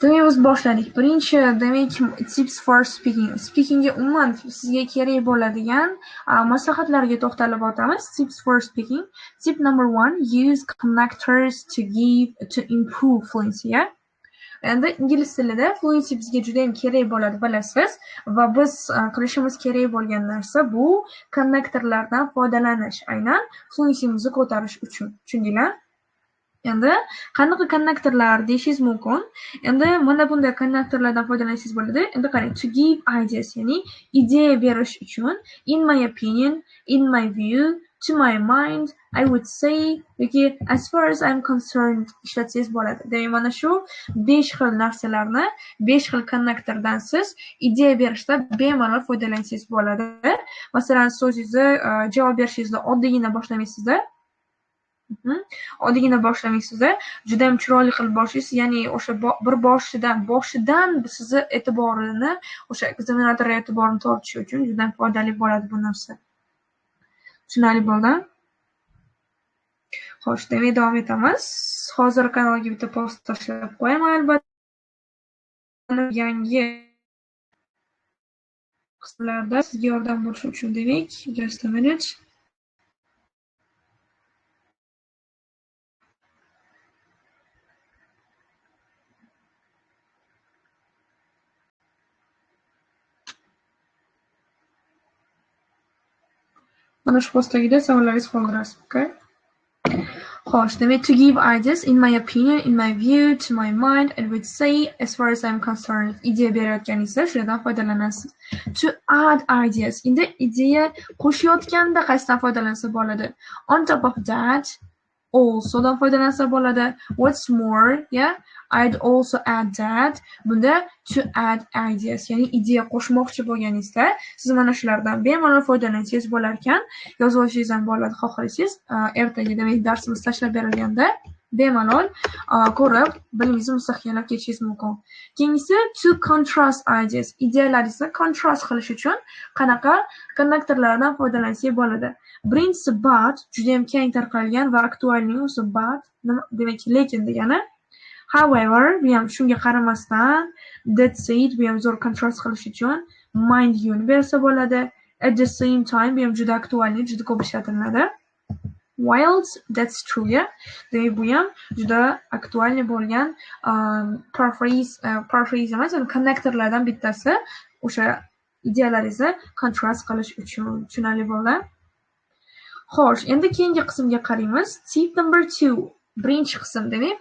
Demak, biz boshladik. Birinchi, demak, tips for speaking. Speakingga umuman sizga kerak bo'ladigan maslahatlarga to'xtalib o'tamiz. Tips for speaking. Tip number 1, use connectors to improve fluency. Endi ingliz tilida fluency bizga juda ham kerak bo'ladi, bilasiz. Va biz qilishimiz kerak bo'lgan narsa bu konnektorlardan foydalanish, aynan fluencymizni ko'tarish uchun. Tushundinglar? Endi qanaqa konnektorlar deyishingiz mumkin. Endi mana bunday konnektorlardan foydalanishingiz bo'ladi. Endi qarang, to give ideas, ya'ni ideya berish uchun, in my opinion, in my view, to my mind, I would say yoki as far as I'm concerned ishlatsangiz bo'ladi. Demak, mana shu 5 xil narsalarni, 5 xil konnektordan siz ideya berishda bemalol foydalansangiz bo'ladi. Masalan, so'zingizni javob berishingizda oddiygina boshlamaysizda. Oddiygina boshlamaysizda, juda ham chiroyli qilib boshlaysiz. Ya'ni o'sha bir boshidan sizni e'tiborini, o'sha ekzaminator e'tiborini tortish uchun juda ham foydali bo'ladi bu narsa. Tushunarli bo'ldimi? Xo'sh, demak davom etamiz. Hozir kanalga bitta post tashlab qo'yaman albatta. Yangi qismlarda sizga yordam bo'lishi uchun demak, just a minute. Mana shu postdagida savollaringizni qoldirasiz, okay? Xo'sh, demak, to give ideas, in my opinion, in my view, to my mind, I would say, as far as I'm concerned, ideya berayotganingizda shulardan foydalanasiz. To add ideas, endi ideya qo'shayotganda qaysidan foydalansa bo'ladi? On top of that, also dan foydalansa bo'ladi. What's more, yeah, I'd also add that. Bunda to add ideas, ya'ni ideya qo'shmoqchi bo'lganingizda siz mana shulardan bemalol foydalansangiz bo'lar ekan. Yozib olishingiz ham bo'ladi, xohlasangiz. Ertaga demak darsimiz tashlab berilganda bemalol ko'rib, bilingizni mustahkamlab ketishingiz mumkin. Keyingisi, to contrast ideas. Ideyalaringizni kontrast qilish uchun qanaqa konnektorlardan foydalansangiz bo'ladi? Birinchisi but, juda ham keng tarqalgan va aktualning o'zi but, demak lekin degani. However, bu ham shunga qaramasdan, that said, bu ham zo'r kontrast qilish uchun mind you ni bersa bo'ladi. At the same time, bu ham juda aktualni, juda ko'p ishlatiladi. Whilst, that's true, yeah. Demak, bu ham juda aktualni bo'lgan paraphrase emas, konnektorlardan bittasi o'sha ideyalaringizni kontrast qilish uchun. Tushunarli bo'ldi? Xo'sh, endi keyingi qismga qaraymiz. Tip number 2. Birinchi qism demak,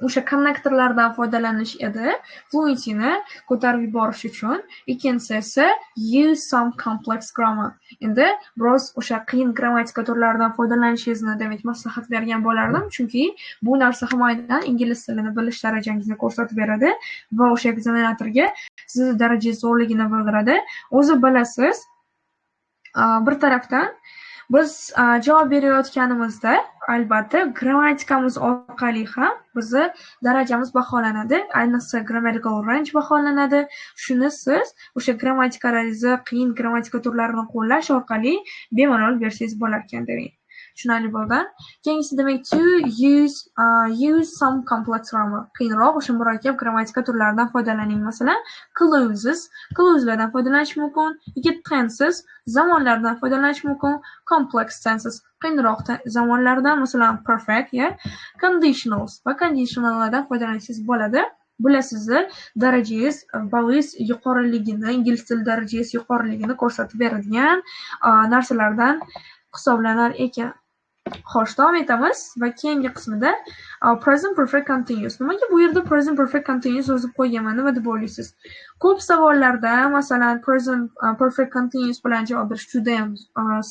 o'sha konnektorlardan foydalanish edi, fluencyni ko'tarib yuborish uchun. Ikkinchisi esa use some complex grammar. Endi biroz o'sha qiyin grammatika turlaridan foydalanishingizni demak maslahat bergan bo'lardim, chunki bu narsa ham aynan ingliz tilini bilish darajangizni ko'rsatib beradi va o'sha ekzaminatorga sizni darajangiz zo'rligini bildiradi. O'zi bilasiz, bir tarafdan biz javob berayotganimizda albatta grammatikamiz orqali ham bizni darajamiz baholanadi. Ayniqsa grammatical range baholanadi. Shuni siz o'sha grammatikalarni, qiyin grammatika turlarini qo'llash orqali bemalol bersangiz bo'lar ekan demak. Tushunarli bo'ldi? Keyingisi demak to use some complex grammar. Qiyinroq o'sha murakkab grammatika turlaridan foydalaning. Masalan, clauselardan foydalanish mumkin, yoki tenses, zamonlardan foydalanish mumkin, complex tenses, qiyinroq zamonlardan, masalan, perfect, yeah, conditionals va conditionallardan foydalanishingiz bo'ladi. Bular sizni darajangiz, balingiz yuqoriligini, ingliz tili darajangiz yuqoriligini ko'rsatib beradigan narsalardan hisoblanar ekan. Xo'sh, davom etamiz va keyingi qismida present perfect continuous. Nimaga bu yerda present perfect continuous yozib qo'yganman? Nima deb o'ylaysiz? Ko'p savollarda masalan present perfect continuous bilan javob berish juda ham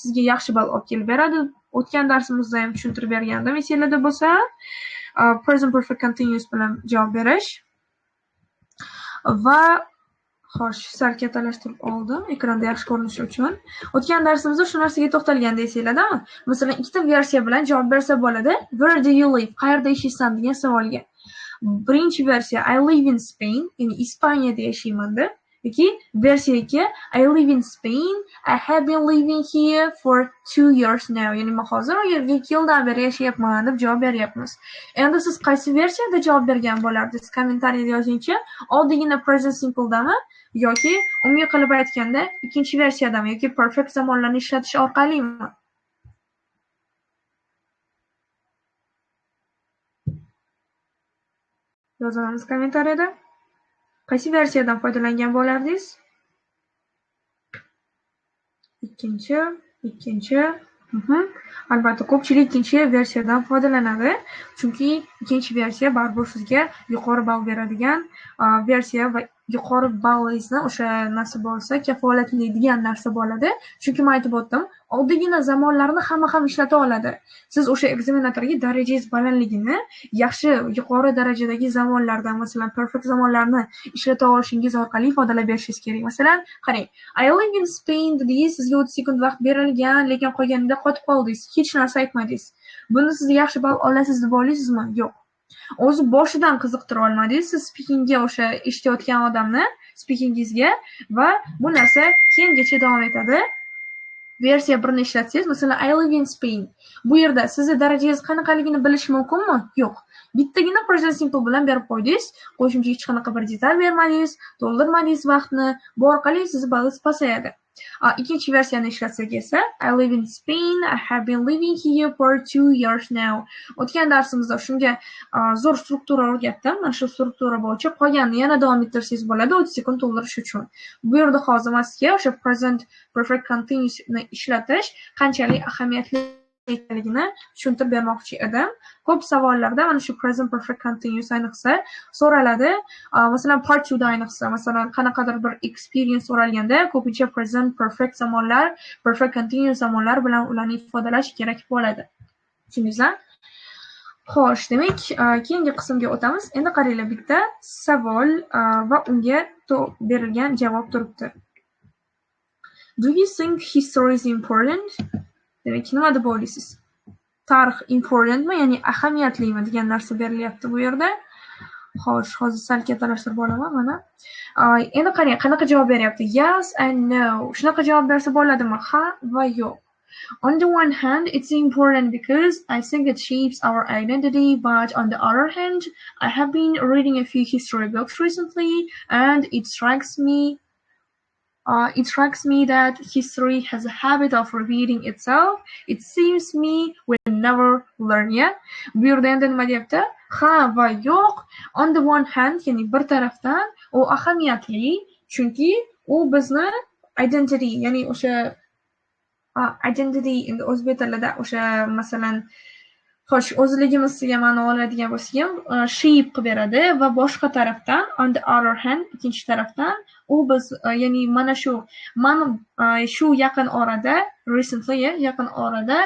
sizga yaxshi ball olib kelib beradi. O'tgan darsimizda ham tushuntirib bergandim. Esingizda bo'lsa, present perfect continuous bilan javob berish va xo'sh, sal kattalashtirib oldim ekranda yaxshi ko'rinishi uchun. O'tgan darsimizda shu narsaga to'xtalganda esingizladami? Masalan, ikkita versiya bilan javob bersa bo'ladi. Where do you live? Qayerda yashaysan degan savolga. Birinchi versiya I live in Spain, ya'ni Ispaniyada yashayman deb. yoki versiya 2 I live in Spain. I have been living here for 2 years now. Ya'ni men hozir u yerga 2 yildan beri yashayapman deb javob beryapmiz. Endi siz qaysi versiyada javob bergan bo'lardingiz? Kommentariyada yozingchi. Oddiygina present simpledami yoki umumiy qilib aytganda ikkinchi versiyadami yoki perfect zamonlarni ishlatish orqalimi? Yozamiz kommentariyada. Qaysi versiyadan foydalangan bo'lardingiz? Ikkinchi. Albatta, ko'pchilik ikkinchi versiyadan foydalanadi. Chunki ikkinchi versiya baribir sizga yuqori ball beradigan versiya va yuqori ballingizni o'sha narsa bo'lsa, kafolatlaydigan narsa bo'ladi. Chunki men aytib o'tdim, oddiygina zamonlarni hamma ham ishlata oladi. Siz o'sha ekzaminatorga darajangiz balandligini yaxshi, yuqori darajadagi zamonlardan, masalan, perfect zamonlarni ishlata olishingiz orqali ifodalab berishingiz kerak. Masalan, qarang, I live in Spain dedingiz, sizga 30 sekund vaqt berilgan, lekin qolganida qotib qoldingiz, hech narsa aytmadingiz. Buni siz yaxshi ball olasiz deb o'ylaysizmi? Yo'q. O'zi boshidan qiziqtira olmadingiz, siz speakingga o'sha eshitayotgan odamni speakingizga va bu narsa keyingacha davom etadi. Versiya 1ni ishlatsangiz, masalan, I live in Spain. Bu yerda sizni darajangiz qanaqaligini bilish mumkinmi? Yo'q. Bittagina present simple bilan berib qo'ydingiz, qo'shimcha hech qanaqa bir detal bermadingiz, to'ldirmadingiz vaqtni, bu orqali sizni ballingiz pasayadi. Ikkinchi versiyani ishlatsak esa I live in Spain. I have been living here for 2 years now. O'tgan darsimizda shunga zo'r struktura o'rgatdim. Mana shu struktura bo'yicha qolganini yana davom ettirsangiz bo'ladi 30 sekund to'ldirish uchun. Bu yerda hozir sizga o'sha present perfect continuous ni ishlatish qanchalik ahamiyatli ekanligini tushuntirib bermoqchi edim. Ko'p savollarda mana shu present perfect continuous ayniqsa so'raladi. Masalan, part 2 da ayniqsa, masalan, qanaqadir bir experience so'ralganda ko'pincha present perfect zamonlar, perfect continuous zamonlar bilan ularni ifodalash kerak bo'ladi. Tushundingizmi? Xo'sh, demak, keyingi qismga o'tamiz. Endi qaranglar, bitta savol va unga berilgan javob turibdi. Do you think history is important? Demak, nima deb o'ylaysiz? Tarix importantmi, ya'ni ahamiyatlimi degan narsa berilyapti bu yerda. Xo'sh, hozir sal kattalashtirib olaman mana. Endi qarang, qanaqa javob beryapti? Yes and no. Shunaqa javob bersa bo'ladimi? Ha va yo'q. On the one hand, it's important because I think it shapes our identity, but on the other hand, I have been reading a few history books recently, and it strikes me that history has a habit of repeating itself. It seems me we never learn. Yeah? Bu yerda endi nima deyapti? Ha va yo'q. On the one hand, ya'ni bir tarafdan u ahamiyatli, chunki u bizni identity, ya'ni o'sha identity endi o'zbek tilida o'sha masalan xo'sh o'zligimizga ma'no oladigan bo'lsa ham shape qilib beradi va boshqa tarafdan on the other hand ikkinchi tarafdan u biz ya'ni mana shu yaqin orada yaqin orada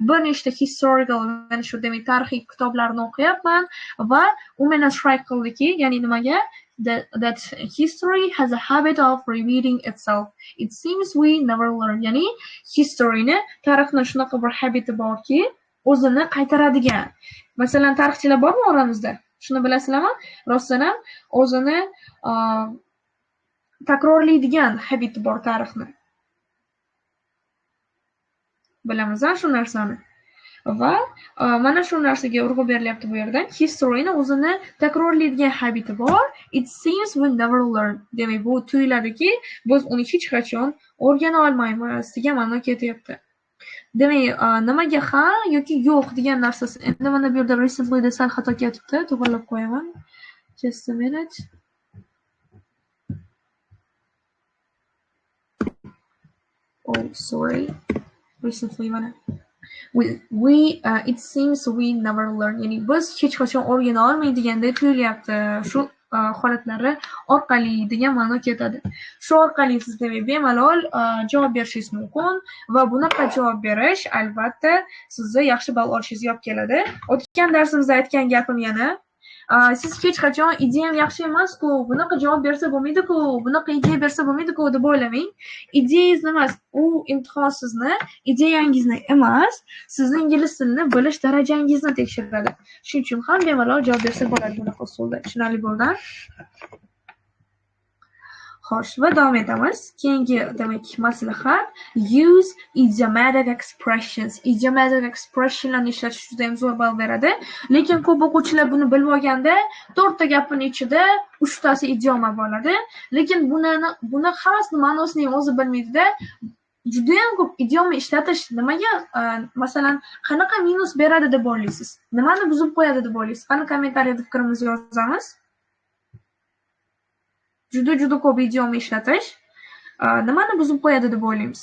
bir nechta historical mana shu demak tarixiy kitoblarni o'qiyapman va u meni strike qildiki, ya'ni nimaga that history has a habit of repeating itself. It seems we never learn. Ya'ni historyni, tarixni shunaqa bir habiti borki, o'zini qaytaradigan. Masalan, tarixchilar bormi oramizda? Shuni bilasizlarmi? Rostdan ham o'zini takrorlaydigan habiti bor tarixni. Bilamiz shu narsani. Va mana shu narsaga urg'u berilyapti bu yerda. Historyni o'zini takrorlaydigan habiti bor. It seems we never learn. Demak, bu tuyuladiki, biz uni hech qachon o'rgana olmaymiz degan ma'no ketyapti. Demak, nimaga ha yoki yo'q degan narsasi. Endi mana bu yerda recently da sal xato ketibdi, to'g'rilab qo'yaman. Just a minute. Oh, sorry. Recently mana. It seems we never learn. Ya'ni biz hech qachon o'rgana olmaydigandek tuyulyapti. Shu holatlari orqali degan ma'no ketadi. Shu orqali siz demak bemalol javob berishingiz mumkin va bunaqa javob berish albatta sizni yaxshi ball olishingizga olib keladi. O'tgan darsimizda aytgan gapim yana siz hech qachon ideyam yaxshi emas-ku, bunaqa javob bersa bo'lmaydi-ku, bunaqa ideya bersa bo'lmaydi-ku deb o'ylamang. Ideyangiz emas, u imtihon sizni ideyangizni emas, sizning ingliz tilini bilish darajangizni tekshiradi. Shuning uchun ham bemalol javob bersa bo'ladi bunaqa usulda. Tushunarli bo'ldi? Xo'sh, va davom etamiz. Keyingi demak maslahat use idiomatic expressions. Idiomatic expressionlarni ishlatish juda ham zo'r ball beradi. Lekin ko'p o'quvchilar buni bilmaganda 4 ta gapning ichida 3 tasi idioma bo'ladi. Lekin buni hammasining ma'nosini ham o'zi bilmaydi-da. Juda ham ko'p idioma ishlatish nimaga, masalan, qanaqa minus beradi deb o'ylaysiz? Nimani buzib qo'yadi deb o'ylaysiz? Qani kommentariyada fikrimizni yozamiz. Juda ko'p idioma ishlatish nimani buzib qo'yadi deb o'ylaymiz?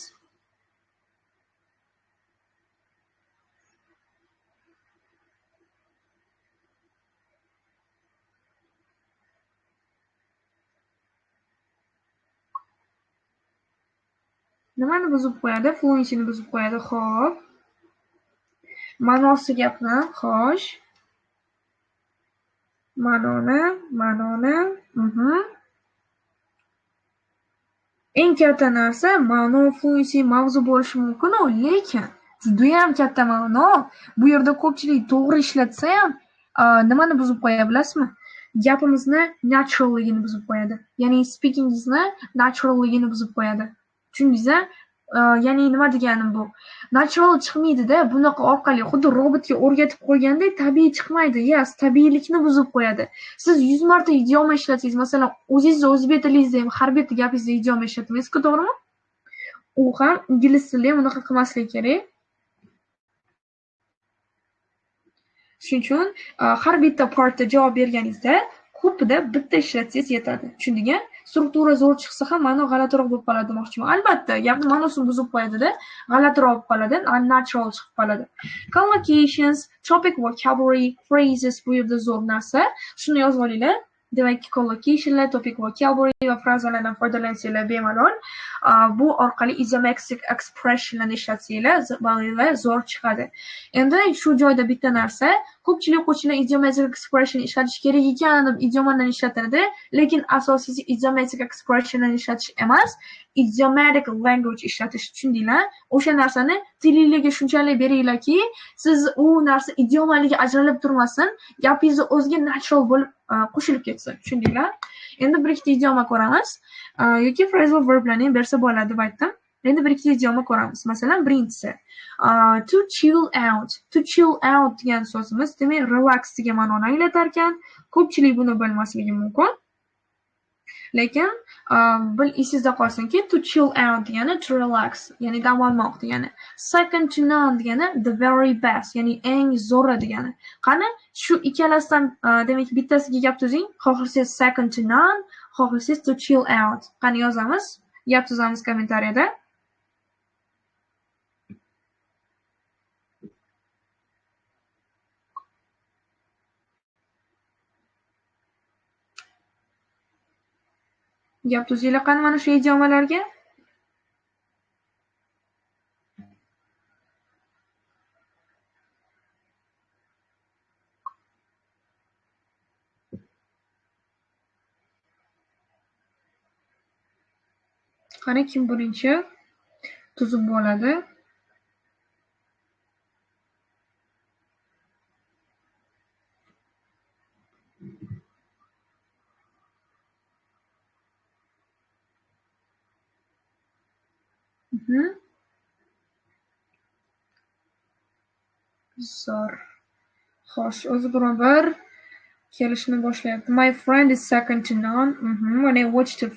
Nimani buzib qo'yadi? Fluencyni buzib qo'yadi. Xo'p. Ma'nosi gapni, xo'sh. Ma'noni. Eng katta narsa ma'no fluency mavzu bo'lishi mumkin-ku, lekin juda ham katta ma'no. Bu yerda ko'pchilik to'g'ri ishlatsa ham nimani buzib qo'yadi bilasizmi? Gapimizni naturalligini buzib qo'yadi. Ya'ni speakingizni naturalligini buzib qo'yadi. Tushundingizmi? Ya'ni nima deganim bu? Natural chiqmaydi-da, bunaqa orqali xuddi robotga o'rgatib qo'ygandek tabiiy chiqmaydi. Yes, tabiiylikni buzib qo'yadi. Siz 100 marta idioma ishlatingiz, masalan, o'zingizni o'zbek tilingizda ham har bitta gapingizda idioma ishlatingiz-ku, to'g'rimi? U ham ingliz tilida ham unaqa qilmaslik kerak. Shuning uchun har bitta partda javob berganingizda ko'pida bitta ishlatsangiz yetadi. Tushundingmi? Struktura zo'r chiqsa ham ma'no g'alatiroq bo'lib qoladi demoqchiman. Albatta, gapning ma'nosini buzib qo'yadi-da, g'alatiroq bo'lib qoladi, unnatural chiqib qoladi. Collocations, topic vocabulary, phrases bu yerda zo'r narsa. Shuni yozib olinglar. Demak, collocationlar, topic vocabulary va frazalardan foydalansanglar bemalol. Bu orqali idiomatic expressionlarni ishlatsanglar, zo'r chiqadi. Endi shu joyda bitta narsa, ko'pchilik o'quvchilar idiomatic expression ishlatish kerak ekan deb idiomalarni ishlatadi, lekin asosiysi idiomatic expressionlarni ishlatish emas, idiomatic language ishlatish. Tushundinglar? O'sha narsani tilingizga shunchalik beringlarki, siz u narsa idiomaligi ajralib turmasin, gapingizni o'ziga natural bo'lib qo'shilib ketsin. Tushundinglar? Endi bir ikkita idioma ko'ramiz. Yoki phrasal verblarni ham bersa bo'ladi deb aytdim. Endi bir ikkita idioma ko'ramiz. Masalan, birinchisi to chill out. To chill out degan so'zimiz demak relax degan ma'noni anglatar ekan. Ko'pchilik buni bilmasligi mumkin. Lekin esingizda qolsinki, to chill out degani to relax, ya'ni dam olmoq degani. Second to none degani the very best, ya'ni eng zo'ri degani. Qani shu ikkalasidan demak bittasiga gap tuzing. Xohlasangiz second to none, xohlasangiz to chill out. Qani yozamiz, gap tuzamiz kommentariyada. Gap tuzinglar qani mana shu idiomalarga. Qani kim birinchi tuzib bo'ladi? Zo'r. Xo'sh, o'zi biron-bir kelishni boshlayapti. My friend is second to none. When I watch a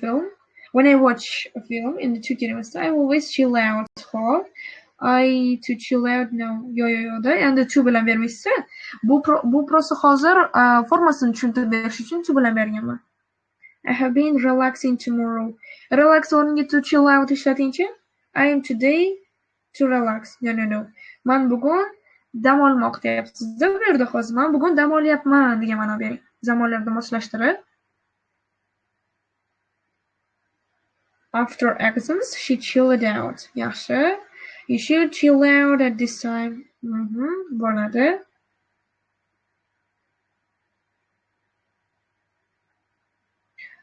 film in the two kelimasi, I always chill out. Xo'p. To chill out no. Yo-da. Endi to bilan bermaysiz. Bu prosta hozir formasini tushuntirib berish uchun to bilan berganman. I have been relaxing tomorrow. Relax o'rniga to chill out ishlatingchi. I am today to relax. No. Men bugun dam olmoq deyapsiz-da bu yerda hozir. Men bugun dam olyapman degan ma'no bering. Zamonlarda moslashtirib. After exams, she chilled out. Yaxshi. You should chill out at this time. Bo'ladi.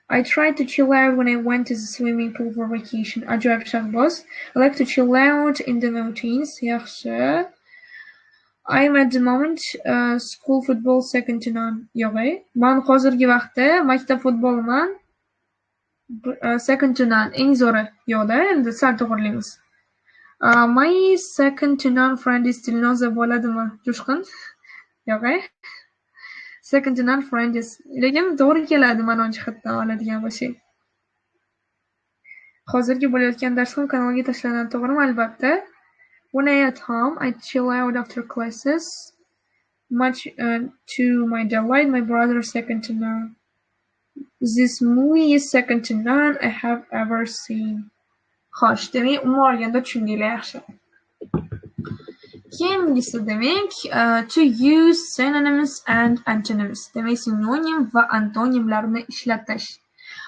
I tried to chill out when I went to the swimming pool for vacation. Ajoyib shahboz. I like to chill out in the mountains. Yaxshi. I'm at the moment school football second to none. Yo'q. Men hozirgi vaqtda maktab futboliman. Second to none eng zo'ri yo'qda, endi sal to'g'rilaymiz. My second to none friend is Dilnoza bo'ladimi, Jo'shqin? Yo'q. Second to none friend is, lekin to'g'ri keladi ma'no jihatdan oladigan bo'lsak. Hozirgi bo'layotgan dars ham kanalga tashlanadi, to'g'rimi? Albatta. When I at home, I chill out after classes. Much to my delight, my brother is second to none. This movie is second to none I have ever seen. Xo'sh, demak, umuman olganda tushundinglar yaxshi. Keyingisi demak, to use synonyms and antonyms. Demak, sinonim va antonimlarni ishlatish.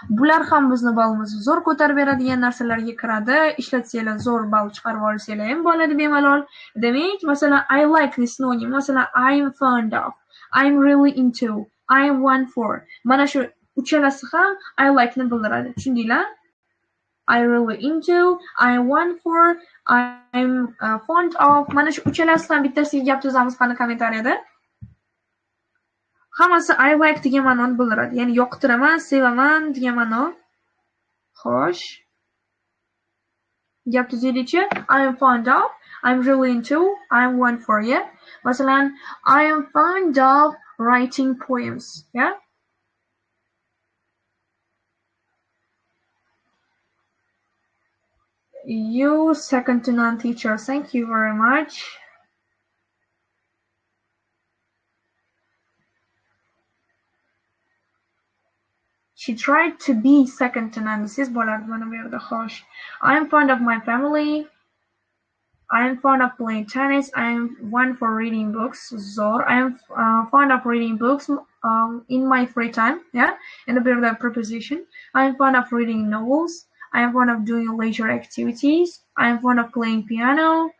Bular ham bizni ballimizni zo'r ko'tarib beradigan narsalarga kiradi. Ishlatsanglar zo'r ball chiqarib olsanglar ham bo'ladi bemalol. Demak, masalan, I like ni sinonim, masalan, I'm fond of, I'm really into, I want for. Mana shu uchalasi ham I like ni bildiradi. Tushundinglar? I really into, I want for, I'm fond of. Mana shu uchalasidan bittasiga gap tuzamiz qani kommentariyada. Hammasi I like degan ma'noni bildiradi. Ya'ni yoqtiraman, sevaman degan ma'no. Xo'sh. Gap tuzaylikchi. I am fond of, I'm really into, I want for, yeah. Masalan, I am fond of writing poems, yeah. You second to none teacher, thank you very much. She tried to be second to none. This is bo'ladi mana bu yerda. Xo'sh. I am fond of my family. I am fond of playing tennis. I am one for reading books. Zo'r. I am fond of reading books in my free time. Yeah. And a bit of that preposition. I am fond of reading novels. I am fond of doing leisure activities. I am fond of playing piano.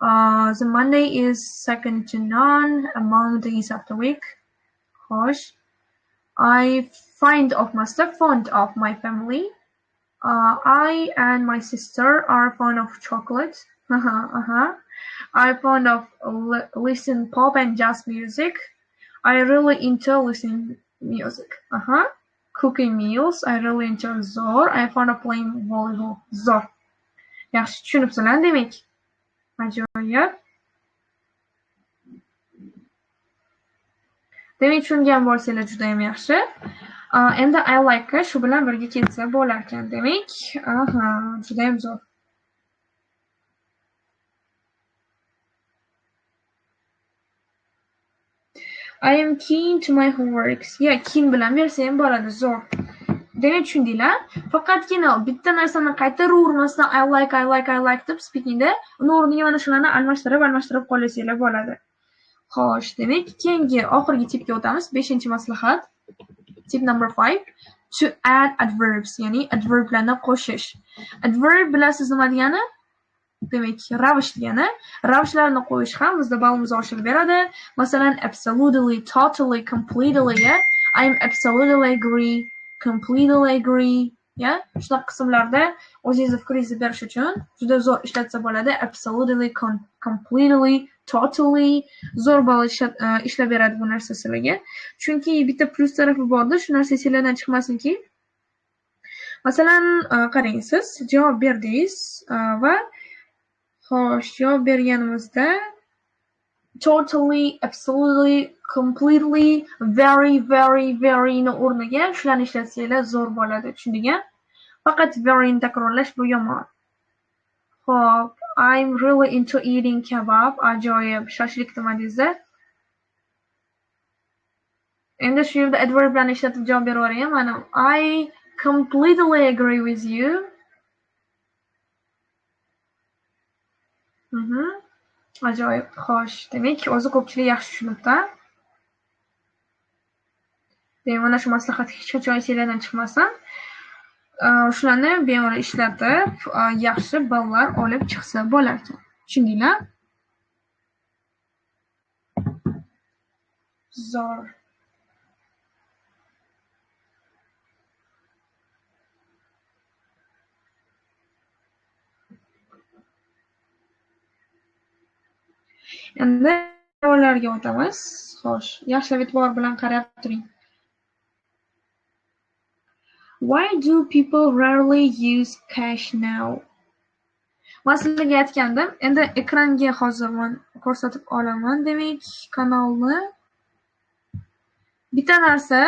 The Monday is second to none among the days of the week. Gosh. I fond of my family. I and my sister are fond of chocolate. I'm fond of listen pop and jazz music. I really enjoy listening music. Cooking meals. I really enjoy zo'r. I'm fond of playing volleyball. Zo'r. Yaxshi tushunibsizlar demak. Ajoyib. Demak, tushungan bo'lsanglar juda ham yaxshi. Endi I like shu bilan birga ketsa bo'lar ekan. Demak, juda ham zo'r. I am keen to my homeworks. Keen bilan bersa ham bo'ladi, zo'r. Demak, tushundinglar? Faqatgina bitta narsani qaytaravermasdan I like deb speakingda uni o'rniga mana shularni almashtirib qo'ysanglar bo'ladi. Xo'sh, demak, keyingi oxirgi tipga o'tamiz. 5-maslahat. Tip number 5. To add adverbs, ya'ni adverblarni qo'shish. Adverb bilasiz nima degani? Demak, ravish degani. Ravishlarni qo'yish ham bizda ballimizni oshirib beradi. Masalan, absolutely, totally, completely, yeah? I am absolutely agree, completely agree, yeah? Shunaqa qismlarda o'zingizni fikringizni berish uchun juda zo'r ishlatsa bo'ladi. Absolutely, completely, totally zo'r ball ishlab beradi bu narsa sizlarga. Chunki bitta plus tarafi borda, shu narsa sizlardan chiqmasinki. Masalan, qarang, siz javob berdingiz va xo'sh, javob berganimizda totally, absolutely, completely, very, very, very ni o'rniga shularni ishlatsanglar zo'r bo'ladi. Tushundingmi? Faqat very ni takrorlash bu yomon. Xo'p, I'm really into eating kebab. Ajoyib, shashlik demadingizda. Endi shu yerda adverb bilan ishlatib javob beraverayman. Mana I completely agree with you. Ajoyib. Xo'sh, demak, o'zi ko'pchilik yaxshi tushunibdi. Demak, mana shu maslahat hech qachon esingizdan chiqmasin. Shularni bemalol ishlatib, yaxshi ballar olib chiqsa bo'lar ekan. Tushundinglar? Zo'r. Endi savollarga o'tamiz. Xo'sh, yaxshilab e'tibor bilan qarab turing. Why do people rarely use cash now? Men sizlarga aytgandim. Endi ekranga hozir men ko'rsatib olaman. Demak, kanalni bitta narsa,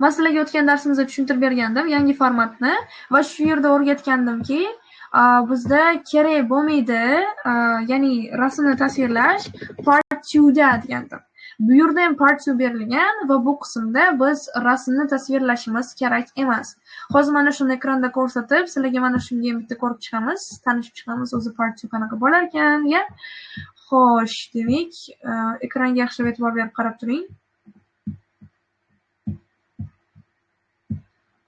men sizlarga o'tgan darsimizda tushuntirib bergandim yangi formatni va shu yerda o'rgatgandimki, bizda kerak bo'lmaydi, ya'ni rasmni tasvirlash part 2 da degandim. Bu yerda ham part 2 berilgan va bu qismda biz rasmni tasvirlashimiz kerak emas. Hozir mana shuni ekranda ko'rsatib, sizlarga mana shunga ham bitta ko'rib chiqamiz, tanishib chiqamiz o'zi part 2 qanaqa bo'lar ekan, ya. Xo'sh, demak, ekranga yaxshilab e'tibor berib qarab turing.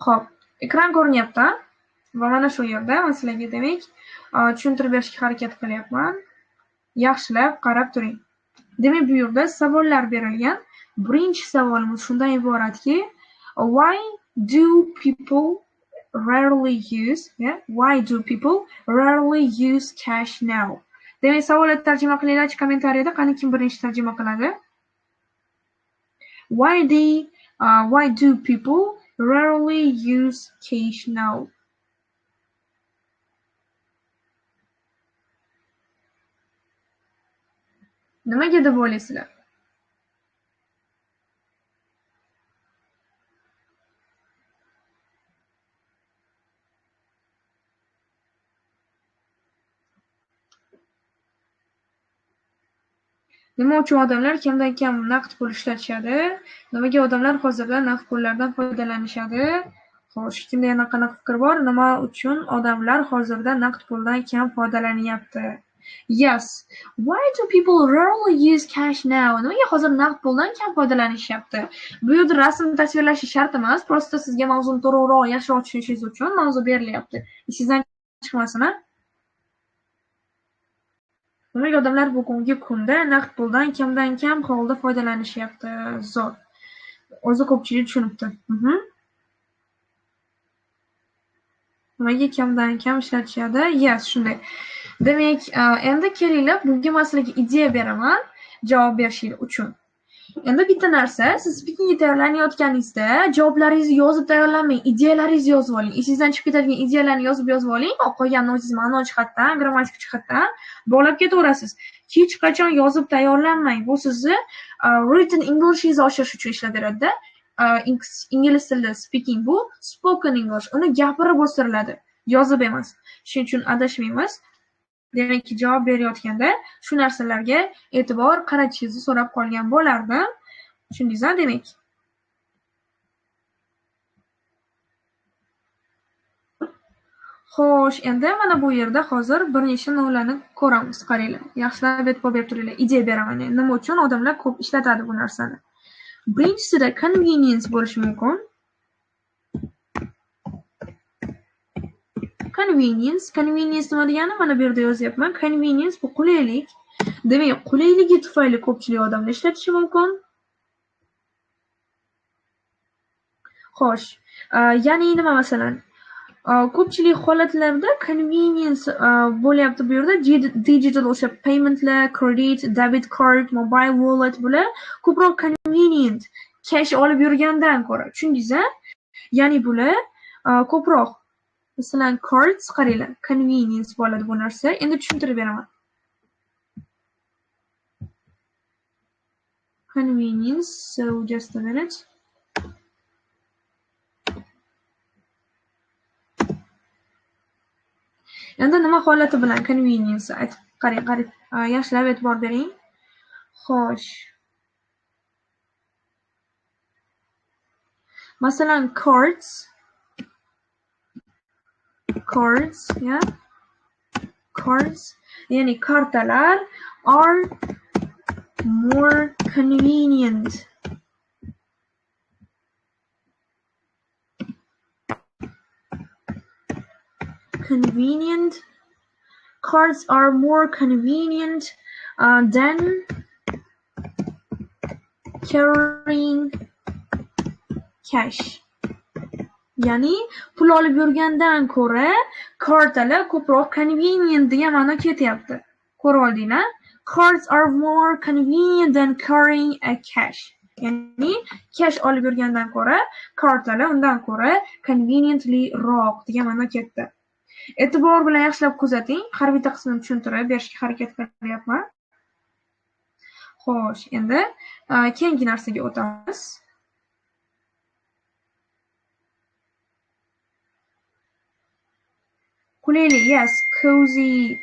Xo'p, ekran ko'rinyapti va mana shu yerda men sizlarga demak tushuntirib berishga harakat qilyapman. Yaxshilab qarab turing. Demak, bu yerda savollar berilgan. Birinchi savolimiz shundan iboratki, why do people rarely use cash now? Demak, savolni tarjima qilinglar kommentariyada, qani kim birinchi tarjima qiladi? Why do people rarely use cash now? Nimaga deb o'ylaysizlar? Nima uchun odamlar kamdan kam naqd pul ishlatishadi? Nimaga odamlar hozirda naqd pullardan foydalanishadi? Xo'sh, kimda yana qanaqa fikr bor? Nima uchun odamlar hozirda naqd puldan kam foydalanyapti? Yes. Why do people rarely use cash now? Nimaga hozir naqd puldan kam foydalanishyapti? Bu yerda rasm tasvirlashi shart emas, prosta sizga mavzuni to'g'riroq, yaxshiroq tushunishingiz uchun mavzu berilyapti. Esingizdan chiqmasin, ha? Nimaga odamlar bugungi kunda naqd puldan kamdan kam holda foydalanishyapti? Zo'r. O'zi ko'pchilik tushunibdi. Nimaga kamdan kam ishlatishadi? Yes, shunday. Demak, endi kelinglar, bunga men sizlarga ideya beraman javob berishingiz uchun. Endi bitta narsa, siz speakingga tayyorlanayotganingizda javoblaringizni yozib tayyorlamang, ideyalaringizni yozib oling. Esingizdan chiqib ketadigan ideyalarni yozib oling, qolganini o'zingiz ma'no jihatdan, grammatik jihatdan bog'lab ketaverasiz. Hech qachon yozib tayyorlanmang. Bu sizni written Englishingizni oshirish uchun ishlataveradi-da. Ingliz tilida speaking bu spoken English. Uni gapirib o'stiriladi, yozib emas. Shuning uchun adashmaymiz. Demak, javob berayotganda shu narsalarga e'tibor qaratishingizni so'rab qolgan bo'lardim. Tushundingizmi demak? Xo'sh, endi mana bu yerda hozir bir nechta nolani ko'ramiz. Qaranglar. Yaxshilab e'tibor berib turinglar. Ideya beraman. Nima uchun odamlar ko'p ishlatadi bu narsani? Birinchisida convenience bo'lishi mumkin. Convenience nima degani? Mana bu yerda yozyapman. Convenience bu qulaylik. Demak, qulayligi tufayli ko'pchilik odamlar ishlatishi mumkin. Xo'sh, ya'ni nima masalan? Ko'pchilik holatlarda convenience bo'lyapti bu yerda. Digital o'sha paymentlar, credit, debit card, mobile wallet bular ko'proq convenient cash olib yurgandan ko'ra. Tushundingiz-a? Ya'ni bular ko'proq masalan cards qaranglar, convenience bo'ladi bu narsa. Endi tushuntirib beraman. Convenience, so just a minute. Endi nima holati bilan convenience aytib qarang, yaxshilab e'tibor bering. Xo'sh. Masalan cards, yeah. Cards, ya'ni kartalar are more convenient. Cards are more convenient than carrying cash. Ya'ni pul olib yurgandan ko'ra kartalar ko'proq convenient degan ma'no ketyapti. Ko'rib oldinglar? Cards are more convenient than carrying a cash. Ya'ni cash olib yurgandan ko'ra, kartalar undan ko'ra conveniently roq degan ma'no ketdi. E'tibor bilan yaxshilab kuzating, har bitta qismini tushuntirib berishga harakat qilyapman. Xo'sh, endi keyingi narsaga o'tamiz. Qulaylik, yes, cozy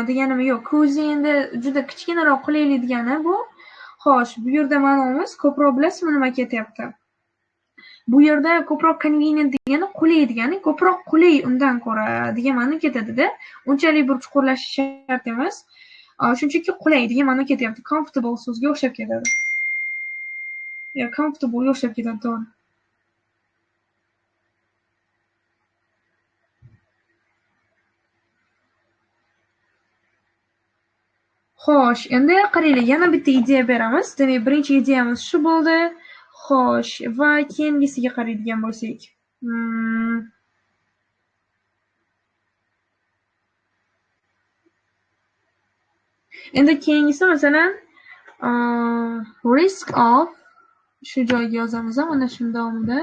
deganimi yo'q. Cozy endi juda kichkinaroq qulaylik degani bu. Xo'sh, bu yerda ma'nomiz ko'proq bilasizmi nima ketyapti? Bu yerda ko'proq convenient degani qulay degani, ko'proq qulay undan ko'ra degan ma'no ketadi-da. Unchalik bir chuqurlashish shart emas. Shunchaki qulay degan ma'no ketyapti. Comfortable so'zga o'xshab ketadi. Ya, comfortable o'xshab ketadi, to'g'ri. Xo'sh, endi qaranglar, yana bitta ideya beramiz. Demak, birinchi ideyamiz shu bo'ldi. Xo'sh, va keyingisiga qaraydigan bo'lsak. Endi keyingisi masalan risk of shu joyga yozamiz mana shu davomida.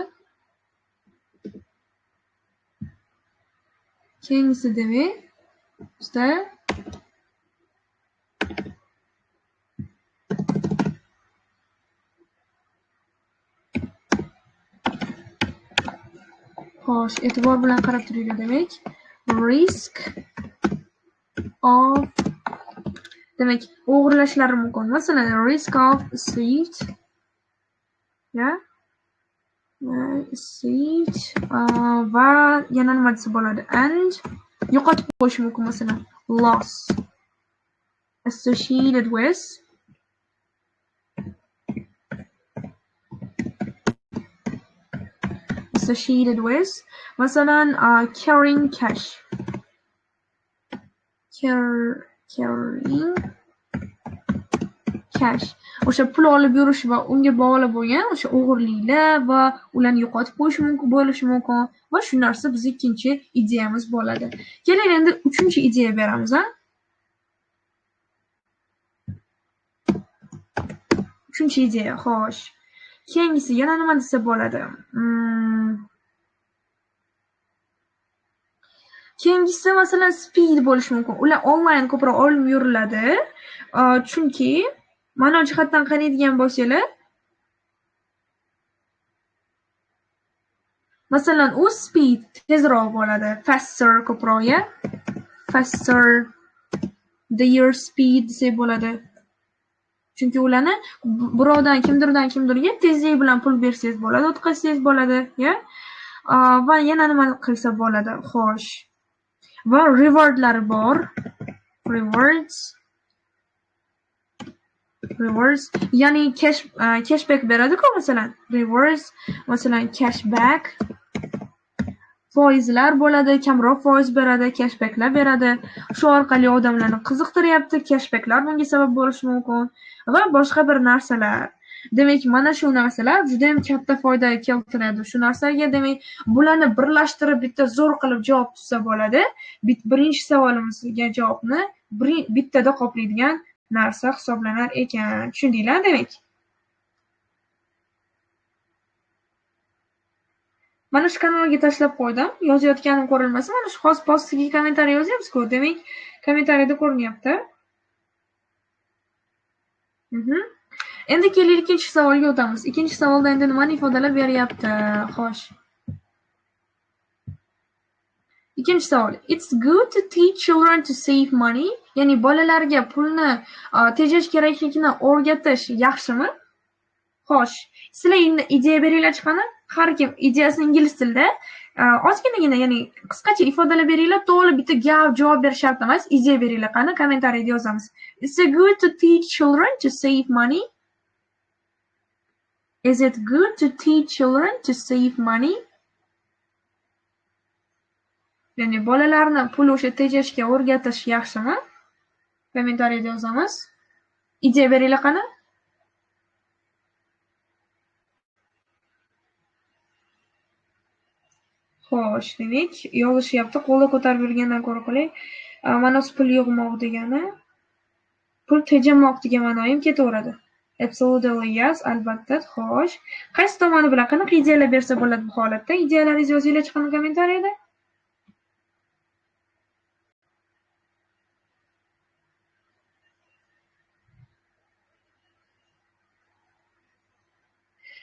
Keyingisi demak bizda xo'sh, e'tibor bilan qarab turinglar demak. Risk of demak, o'g'irlashlari mumkin. Masalan, risk of theft, ya, theft va yana nima desa bo'ladi? And yo'qotib qo'yish mumkin, masalan, loss associated with masalan carrying cash, carrying cash, o'sha pul olib yurish va unga bog'liq bo'lgan o'sha o'g'irliklar va ularni yo'qotib qo'yish mumkin bo'lishi mumkin va shu narsa bizning ikkinchi ideyamiz bo'ladi. Keling endi uchinchi ideya beramiz, ha? Uchinchi ideya, xo'sh. Keyingisi yana nima desa bo'ladi? Keyingisi masalan speed bo'lishi mumkin. Ular onlayn ko'proq olib yuriladi. Chunki ma'no jihatdan qaraydigan bo'lsanglar, masalan, u speed tezroq bo'ladi, faster ko'proq, ya? Faster, their speed desak bo'ladi. Chunki ularni birovdan kimdirga tezlik bilan pul bersangiz bo'ladi, o'tkazsangiz bo'ladi, ya? Va yana nima qilsa bo'ladi? Xo'sh. Va rewardlari bor. Rewards, ya'ni cashback beradi-ku masalan. Rewards, masalan cashback. Foizlar bo'ladi, kamroq foiz beradi, cashbacklar beradi. Shu orqali odamlarni qiziqtiryapti, cashbacklar bunga sabab bo'lishi mumkin va boshqa bir narsalar. Demak, mana shu narsalar juda ham katta foyda keltiradi. Shu narsaga demak, bularni birlashtirib bitta zo'r qilib javob tutsa bo'ladi. Birinchi savolimizga javobni bittada qoplaydigan narsa hisoblanar ekan. Tushundinglar demak? Mana shu kanalga tashlab qo'ydim. Yozayotganim ko'rilmasa, mana shu hozir postiga kommentariy yozyapsiz-ku. Demak, kommentariyda ko'rinyapti. Endi keling ikkinchi savolga o'tamiz. Ikkinchi savolda endi nimani ifodalab beryapti? Xo'sh. Ikkinchi savol. It's good to teach children to save money. Ya'ni bolalarga pulni tejash kerakligini o'rgatish yaxshimi? Xo'sh. Sizlar ideya beringlar chiqani? Har kim ideyasini ingliz tilida ozginagina, ya'ni qisqacha ifodalab beringlar. To'g'ri bitta gap javob berish shart emas. Ideya beringlar qani, kommentariyda yozamiz. Is it good to teach children to save money? Is it good to teach children to save money? Ya'ni bolalarni pul o'sha tejashga o'rgatish yaxshimi? Kommentariyda yozamiz. Ideya beringlar qani? Xo'sh, demak, yozishyapti. Qo'lda ko'tarib yurgandan ko'ra qolay. Ma'nosi pul yig'moq degani, pul tejamoq degan ma'no ham ketaveradi. Absolutely yes, albatta. Xo'sh, qaysi tomoni bilan qanaqa ideyalar bersa bo'ladi bu holatda? Ideyalaringizni yozinglar chiqqan kommentariyada.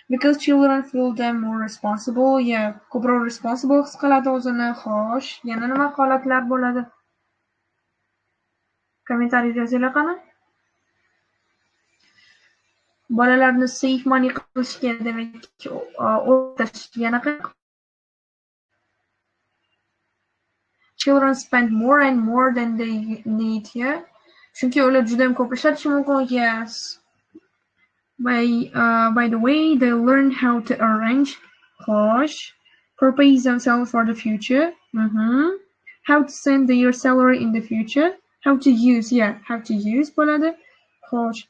Because children feel them more responsible. Yeah, ko'proq responsible his qiladi o'zini. Xo'sh, yana nima holatlar bo'ladi? Kommentariyada yozinglar qani. Bolalarni save money qilishga demak o'rgatish yana qanaqa? Children spend more and more than they need. Yeah. Chunki ular juda ham ko'p ishlatishi mumkin. Yes. By the way, they learn how to arrange, xo'sh, prepare themselves for the future. How to send their salary in the future. How to use, how to use bo'ladi. Xo'sh,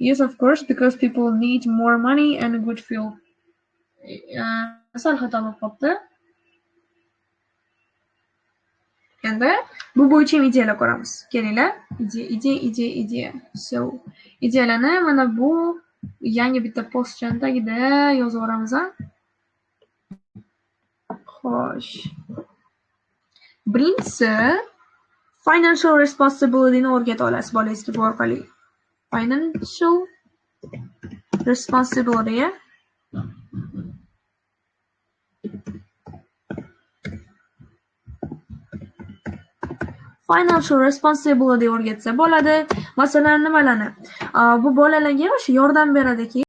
yes, of course, because people need more money and a good feel. Sal xato bo'lib qolibdi. Endi bu bo'yicha ideyalar ko'ramiz. Kelinglar, ideya. So, ideyalarni mana bu yangi bitta postchani tagida yozib yuboramiz. Xo'sh. Birinchisi financial responsibilityni o'rgata olasiz bolangizga bu orqali. Financial responsibility. Financial responsibility o'rgatsa bo'ladi. Masalan, nimalarni? Bu bolalarga o'sha yordam beradiki,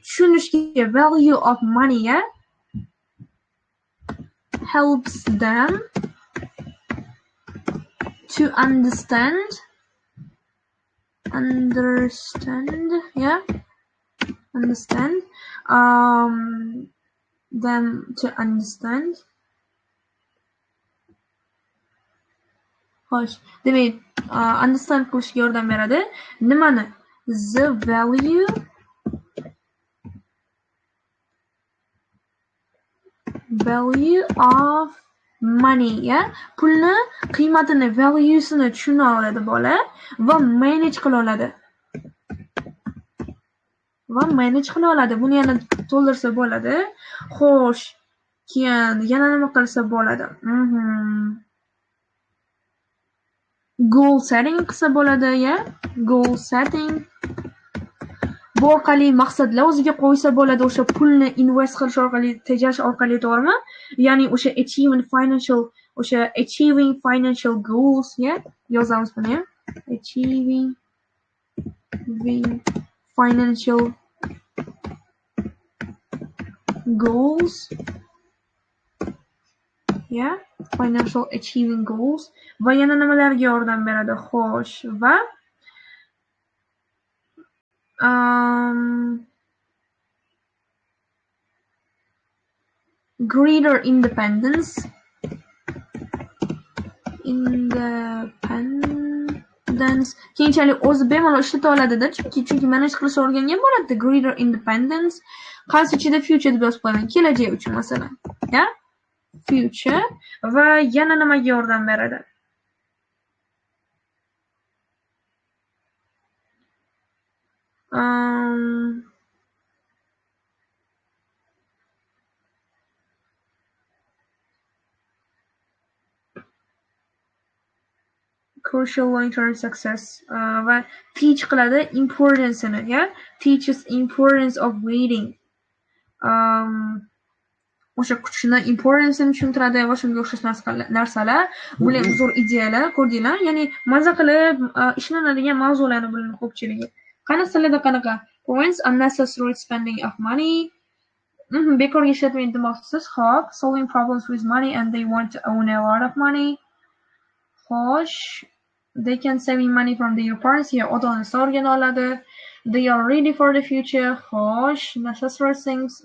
tushunishga value of money helps them to understand them to understand. Xo'sh, demak, understand qilishga yordam beradi. Nimani? The value of money, pulni qiymatini, valuesini tushuna oladi bola va manage qila oladi. Buni yana to'ldirsa bo'ladi. Xo'sh, keyin yana nima qilsa bo'ladi? Goal setting qilsa bo'ladi, goal setting. Bu orqali maqsadlar o'ziga qo'ysa bo'ladi, o'sha pulni invest qilish orqali, tejash orqali, to'g'rimi? Ya'ni o'sha achieving financial goals, yozamiz buni, achieving financial goals. Financial achieving goals. Va yana nimalarga yordam beradi? Xo'sh, va greater independence. Keyinchalik o'zi bemalol ishlata oladida, chunki manage qilishni o'rgangan bo'ladi. Greater independence. Qaysi ichida future deb yozib qo'yaman? Kelajak uchun masalan. Future. Va yana nimaga yordam beradi? Crucial long-term success va teach qiladi importance'ini, teaches importance of waiting. O'sha kuchni, importance'ini tushuntiradi va shunga o'xshash narsalar. Bular ham zo'r ideyalar, ko'rdinglar? Ya'ni maza qilib ishlanadigan mavzularni bularning ko'pchiligi. Qanaqalarda qanaqa? Points, unnecessary spending of money. Bekorga ishlatmaydi demoqchisiz. Xo'p, solving problems with money and they want to own a lot of money. Xo'sh, they can saving money from their parents. Ota-onasi o'rgana oladi. They are ready for the future. Xo'sh, necessary things.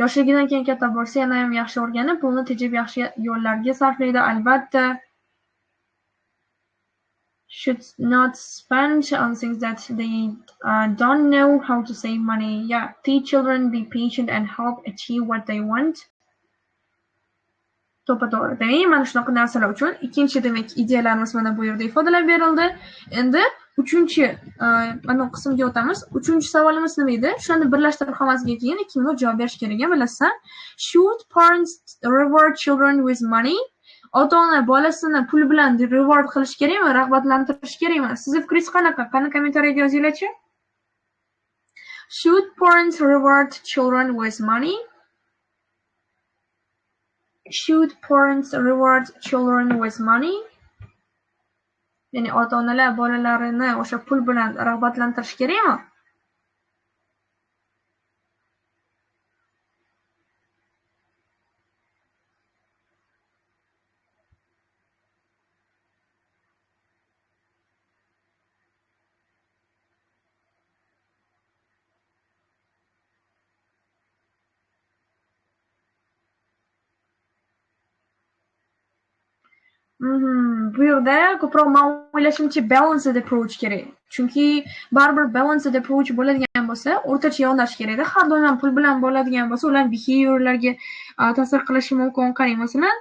Yoshligidan keyin katta bo'lsa, yana ham yaxshi o'rganib, pulni tejab yaxshi yo'llarga sarflaydi, albatta. Should not spend on things that they don't know how to save money. Teach children, be patient and help achieve what they want. To'g'ri. Demak, mana shunaqa narsalar uchun ikkinchi demak ideyalarimiz mana bu yerda ifodalab berildi. Endi Uchinchi mana qismga o'tamiz. Uchinchi savolimiz nima edi? Shuni birlashtirib hammasiga keyin ikkinga javob berish kerak, bilasizmi? Should parents reward children with money? Ota-ona bolasini pul bilan reward qilish kerakmi, rag'batlantirish kerakmi? Sizning fikringiz qanaqa? Qani kommentariyada yozinglar-chi. Should parents reward children with money? Should parents reward children with money? Ya'ni ota-onalar bolalarini o'sha pul bilan rag'batlantirish kerakmi? Bu yerda ko'proq men o'ylashimcha balanced approach kerak. Chunki baribir balanced approach bo'ladigan bo'lsa, o'rtacha yondash kerakda. Har doim pul bilan bo'ladigan bo'lsa, ular behaviorlarga ta'sir qilishi mumkin. Qarang, masalan,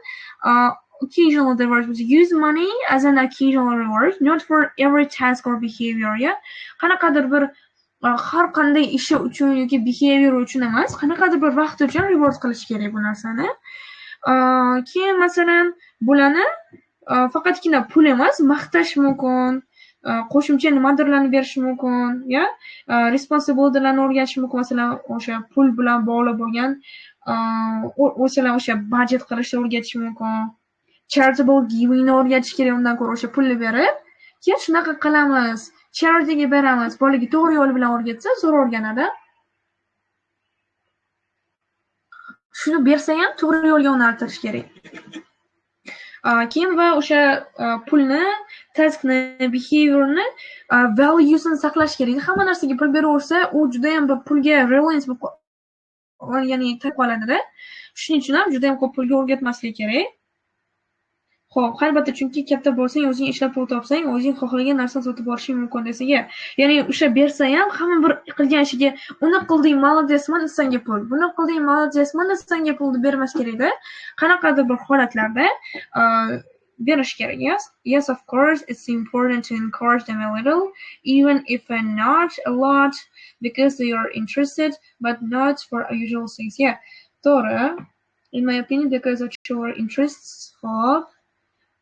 occasional reward. Use money as an occasional reward, not for every task or behavior. Ya, qanaqadir bir har qanday ishi uchun yoki behavior uchun emas, qanaqadir bir vaqt uchun reward qilish kerak bu narsani. Keyin masalan, bularni faqatgina pul emas, maqtash mumkin, qo'shimcha nimadirlarni berish mumkin, ya, responsibilitylarni o'rgatish mumkin. Masalan, o'sha pul bilan bog'liq bo'lgan o'sha budjet qilishni o'rgatish mumkin. Charitable givingni o'rgatish kerak, undan ko'ra o'sha pulni berib, keyin shunaqa qilamiz, charityga beramiz. Bolaga to'g'ri yo'l bilan o'rgatsa, zo'r o'rganadi. Shuni bersa ham to'g'ri yo'lga yo'naltirish kerak. Keyin va o'sha pulni, taskni, behaviorni, valuesini saqlash kerak. Hamma narsaga pul beraversa, u juda ham pulga reliance bo'lib, ya'ni taqib qoladida. Shuning uchun ham juda ham ko'p pulga o'rgatmaslik kerak. Xo'p, albatta, chunki katta bo'lsang, o'zing ishlab pul topsang, o'zing xohlagan narsani sotib olishing mumkin desaga. Ya'ni o'sha bersa ham hamma bir qilgan ishiga uni qilding, molodesman, senga pul. Buni qilding, molodesman, senga pulni bermas kerakda. Qanaqadir bir holatlarda berish kerak. Yes, of course, it's important to encourage them a little, even if not a lot, because they are interested, but not for usual things. Yeah, to'g'ri. In my opinion, because of your interests, hop,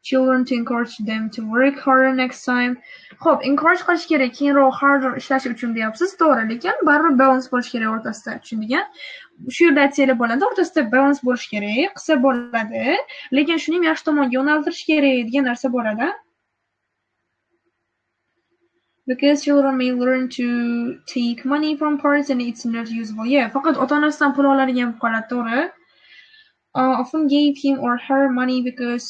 children to encourage them to work harder next time. Xo'p, encourage qilish kerak, keyinroq harder ishlash uchun deyapsiz, to'g'ri, lekin baribir balance bo'lish kerak o'rtasida, tushundingmi? Shu yerda aytsanglar bo'ladi, o'rtasida balance bo'lish kerak, qilsa bo'ladi, lekin shuni yaxshi tomonga yo'naltirish kerak degan narsa bo'ladi. Because children may learn to take money from parents and it's not useful. Yeah, faqat ota-onasidan pul oladigan bo'lib qoladi, to'g'ri. Often gave him or her money because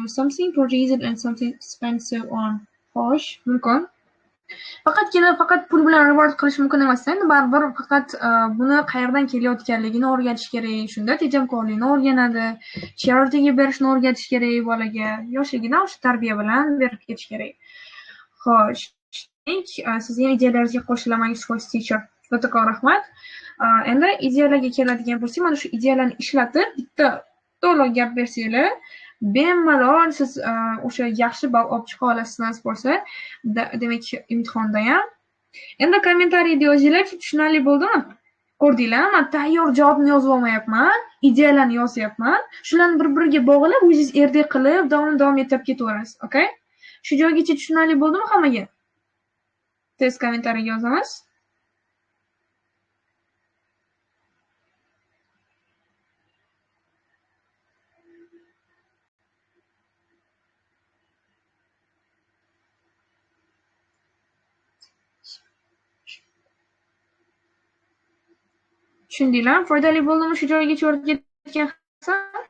something purchased and something expensive on. Xo'sh, mumkin. Faqat pul bilan reward qilish mumkin emas. Endi baribir faqat buni qayerdan kelayotganligini o'rgatish kerak. Shunda tejamkorlikni o'rganadi. Charityga berishni o'rgatish kerak bolaga. Yoshligidan o'sha tarbiya bilan berib ketish kerak. Xo'sh, sizning ideyalaringizga qo'shilaman, Yusuf teacher. Kattakon rahmat. Endi ideyalarga keladigan bo'lsak, mana shu ideyalarni ishlatib, bitta to'liq gap bersanglar, bemalol siz o'sha yaxshi ball olib chiqa olasiz nasib bo'lsa, demak imtihonda ham. Endi kommentariyada yozinglar, tushunarli bo'ldimi? Ko'rdinglar, men tayyor javobni yozib olmayapman, ideyalarni yozyapman. Shularni bir-biriga bog'lab, o'zingiz erdek qilib, davom etib ketaverasiz, okay? Shu joygacha tushunarli bo'ldimi hammaga? Tez kommentariyaga yozamiz. Tushundinglar? Foydali bo'ldimi shu joygacha o'rgatgan Hasan?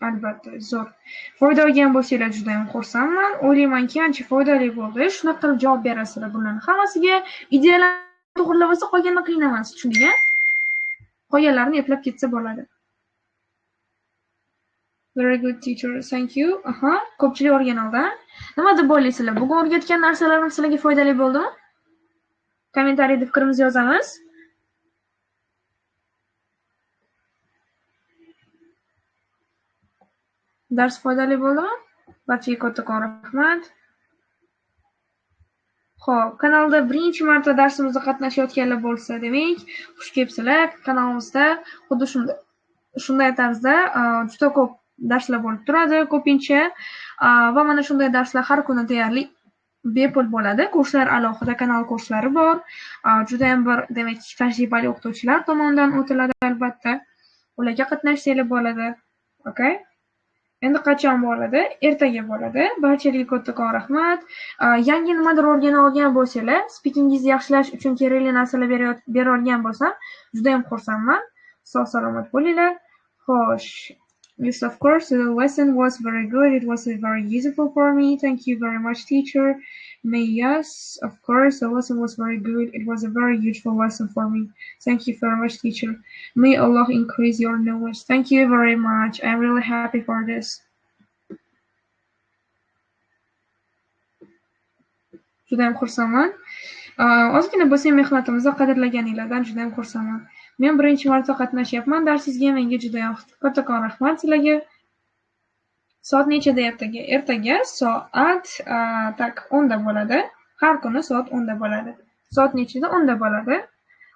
Albatta, zo'r. Foyda olgan bo'lsanglar juda ham xursandman. O'ylaymanki, ancha foydali bo'ldi. Shunaqa qilib javob berasizlar bularning hammasiga. Ideyalarni to'g'rilab olsa, qolganini qiynamas, tushundingmi? Qolganlarini eplab ketsa bo'ladi. Very good teacher. Thank you. Aha, ko'pchilik o'rganoldi. Nima deb o'ylaysizlar? Bugun o'rgatgan narsalarim sizlarga foydali bo'ldimi? Kommentariyda fikrimizni yozamiz. Dars foydali bo'ldimi? Barchaga kattakon rahmat. Xo'p, kanalda birinchi marta darsimizda qatnashayotganlar bo'lsa, demak, xush kelibsizlar. Kanalimizda xuddi shunday tarzda juda ko'p darslar bo'lib turadi, ko'pincha va mana shunday darslar har kuni deyarli bepul bo'ladi. Kurslar alohida kanal kurslari bor. Juda ham bir, demak, tajribali o'qituvchilar tomonidan o'tiladi albatta. Ularga qatnashsanglar bo'ladi. Okay? Endi qachon bo'ladi? Ertaga bo'ladi. Barchaga kattakon rahmat. Yangi nimadir o'rgana olgan bo'lsanglar, speakingizni yaxshilash uchun kerakli narsalar bera olgan bo'lsam, juda ham xursandman. Sog' salomat bo'linglar. Xo'sh. Yes, of course, the lesson was very good. It was very useful for me. Thank you very much, teacher. Yes, of course, the lesson was very good. It was a very useful lesson for me. Thank you very much, teacher. May Allah increase your knowledge. Thank you very much. I'm really happy for this. Juda ham xursandman. Ozgina bo'lsa ham mehnatimizni qadrlaganinglardan juda ham xursandman. Men birinchi marta qatnashyapman darsingizga. Menga juda ham kattakon rahmat sizlarga. Soat nechada ertaga? Ertaga soat 10 da bo'ladi. Har kuni soat 10 da bo'ladi. Soat nechida? 10 da bo'ladi.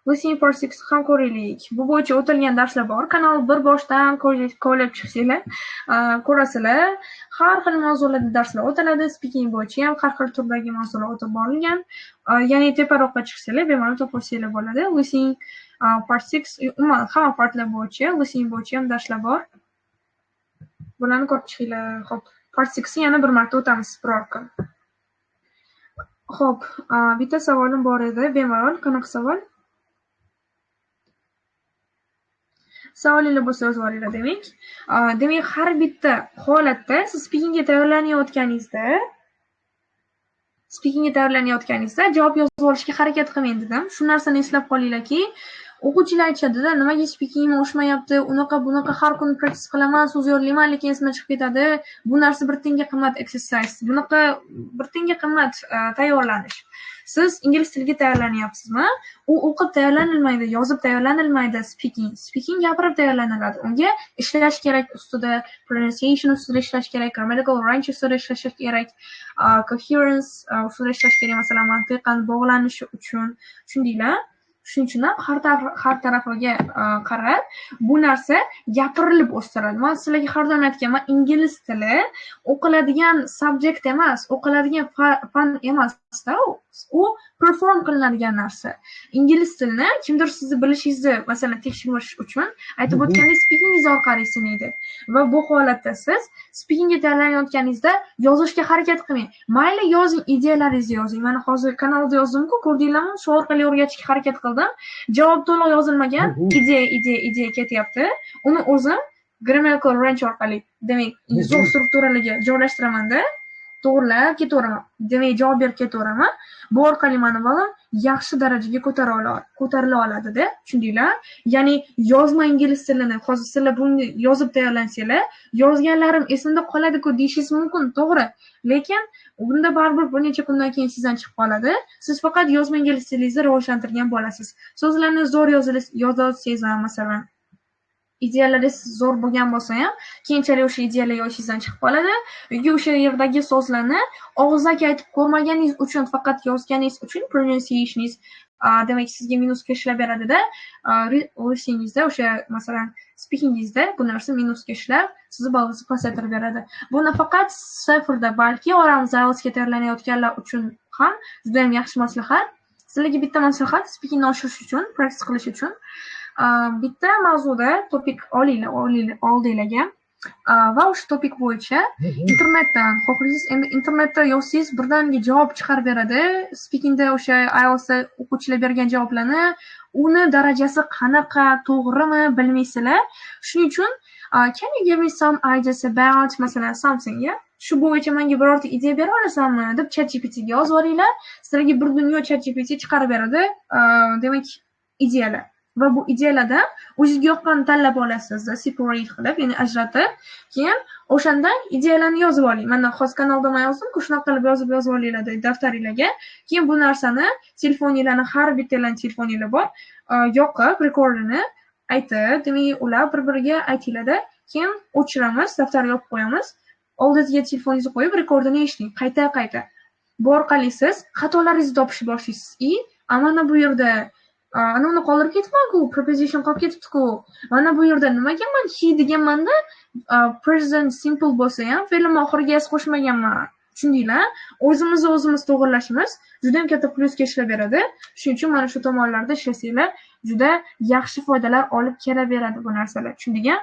Listening for 6 ham ko'raylik. Bu bo'yicha o'tilgan darslar bor. Kanal bir boshdan ko'rib chiqsanglar, ko'rasizlar. Har xil mavzularda darslar o'tiladi. Speaking bo'yicha ham har xil turdagi mavzular o'tib borilgan. Ya'ni teparoqqa chiqsanglar, bemalol topolsanglar bo'ladi. Listening part 6, umuman hamma partlar bo'yicha, listening bo'yicha ham darslar bor. Bularni ko'rib chiqinglar. Xo'p, part 6 yana bir marta o'tamiz biror kun. Xo'p, bitta savolim bor edi. Bemalol, qanaqa savol? Savolinglar bo'lsa yozib olinglar demak. Demak, har bitta holatda siz speakingga tayyorlanayotganingizda javob yozib olishga harakat qilmang dedim. Shu narsani eslab qolinglarki, o'quvchilar aytishadi-da, nimaga speakingim o'xshamayapti, bunaqa har kuni praktis qilaman, so'z yodlayman, lekin esimdan chiqib ketadi. Bu narsa bir tenga qimmat exercise. Bunaqa bir tenga qimmat tayyorlanish. Siz ingliz tiliga tayyorlanyapsizmi? U o'qib tayyorlanilmaydi, yozib tayyorlanilmaydi speaking. Speaking gapirib tayyorlaniladi. Unga ishlash kerak ustida, pronunciation ustida ishlash kerak, grammatical range ustida ishlash kerak, coherence ustida ishlash kerak, masalan, mantiqan bog'lanishi uchun. Tushundinglar? Shuning uchun har tarafiga qarab bu narsa gapirilib o'stiradi. Men sizlarga har doim aytganman, ingliz tili o'qiladigan subject emas, o'qiladigan fan emas-da, u perform qilinadigan narsa. Ingliz tilini kimdir sizni bilishingizni, masalan, tekshirish uchun aytib o'tgandek speakingiz orqali sinaydi. Va bu holatda siz speakingga tayyorlanayotganingizda yozishga harakat qilmang. Mayli yozing, ideyalaringizni yozing. Mana hozir kanalda yozdim-ku, ko'rdinglarmi? Shu orqali o'rgatishga harakat qildim. Javob to'liq yozilmagan, ideya ketyapti. Uni o'zim grammatical range orqali, demak, zo'r strukturalarga joylashtiraman-da. To'g'rilab ketaveraman. Demak, javob berib ketaveraman. Bu orqali meni bolam yaxshi darajaga ko'tarila oladi-da. Tushundinglar? Ya'ni yozma ingliz tilini. Hozir sizlar buni yozib tayyorlansanglar, yozganlarim esimda qoladi-ku deyishingiz mumkin, to'g'ri. Lekin bunda baribir bir necha kundan keyin sizdan chiqib qoladi. Siz faqat yozma ingliz tilingizni rivojlantirgan bo'lasiz. So'zlarni zo'r yozolsangiz ham, masalan, ideyalaringiz zo'r bo'lgan bo'lsa ham, keyinchalik o'sha ideyalar yozishingizdan chiqib qoladi. Yoki o'sha yerdagi so'zlarni og'zaki aytib ko'rmaganingiz uchun, faqat yozganingiz uchun pronunciationingiz demak sizga minusga ishlab beradi-da. Listeningizda o'sha, masalan, speakingizda bu narsa minusga ishlab, sizni ballingizni pasaytirib beradi. Bu nafaqat saferda, balki oramizda IELTSga tayyorlanayotganlar uchun ham juda ham yaxshi maslahat. Sizlarga bitta maslahat, speakingni oshirish uchun, praktis qilish uchun bitta mavzuda topik oldinglarga va o'sha topik bo'yicha internetdan xohlasangiz, endi internetda yozsangiz birdaniga javob chiqarib beradi. Speakingda o'sha IELTSda o'quvchilar bergan javoblarni, uni darajasi qanaqa, to'g'rimi bilmaysizlar. Shuning uchun can you give me some ideas about masalan something, yeah? Shu bo'yicha menga birorta ideya bera olasanmi deb ChatGPT ga yozib olinglar. Sizlarga bir dunyo ChatGPT chiqarib beradi. Demak, ideyalar. va bu ideyalardan o'zingizga yoqqanini tanlab olasiz, separate qilib, ya'ni ajratib, keyin o'shanda ideyalarni yozib oling. Mana hozir kanalda men yozdim-ku, shunaqa qilib yozib olinglar daftaringizga. Keyin bu narsani telefoningizlarni har bittalarning telefoningizlar bor, yoqib rekordini aytib, demak ular bir-biriga aytinglarda, keyin o'chiramiz, daftarga yopib qo'yamiz. Oldingizga telefoningizni qo'yib rekordini eshiting, qayta-qayta. Bu orqali siz xatolaringizni topishni boshlaysiz. Mana bu yerda uni qoldirib ketibman-ku, preposition qolib ketibdi-ku. Mana bu yerda nimaga men he deganmanda, present simple bo'lsa ham fe'lni oxiriga s qo'shmaganman. Tushundinglar? O'zimiz to'g'rilashimiz juda ham katta plyusga ishlab beradi. Shuning uchun mana shu tomonlarda ishlasanglar, juda yaxshi foydalar olib kelaveradi bu narsalar. Tushundingmi?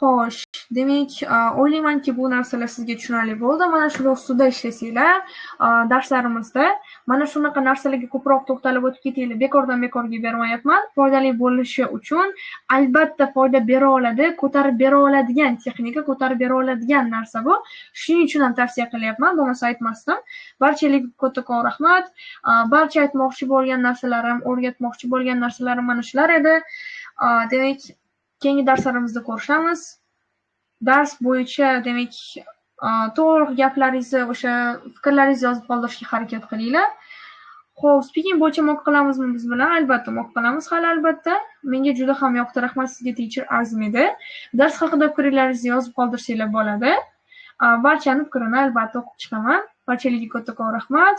Xo'sh, demak, o'ylaymanki bu narsalar sizga tushunarli bo'ldi. Mana shu ustida ishlasanglar, darslarimizda mana shunaqa narsalarga ko'proq to'xtalib o'tib ketaylik. Bekordan-bekorga bermayapman. Foydali bo'lishi uchun albatta foyda bera oladi, ko'tarib bera oladigan texnika, ko'tarib bera oladigan narsa bu. Shuning uchun ham tavsiya qilyapman, bo'lmasa aytmasdim. Barchalarga kattakon rahmat. Barcha aytmoqchi bo'lgan narsalarim, o'rgatmoqchi bo'lgan narsalarim mana shular edi. Demak, keyingi darslarimizda ko'rishamiz. Dars bo'yicha demak to'liq gaplaringizni, o'sha fikrlaringizni yozib qoldirishga harakat qilinglar. Xo'p, speaking bo'yicha mo'q qilamizmi biz bilan? Albatta mo'q qilamiz hali albatta. Menga juda ham yoqdi. Rahmat sizga teacher Azim edi. Dars haqida fikrlaringizni yozib qoldirsanglar bo'ladi. Barchani fikrini albatta o'qib chiqaman. Barchalarga kattakon rahmat.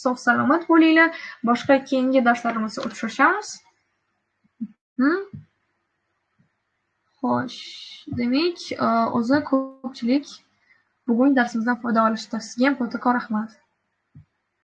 Sog' salomat bo'linglar. Boshqa keyingi darslarimizda uchrashamiz. Xo'sh, demak, o'zi ko'pchilik bugun darsimizdan foyda olishdi. Sizga ham kattakon rahmat.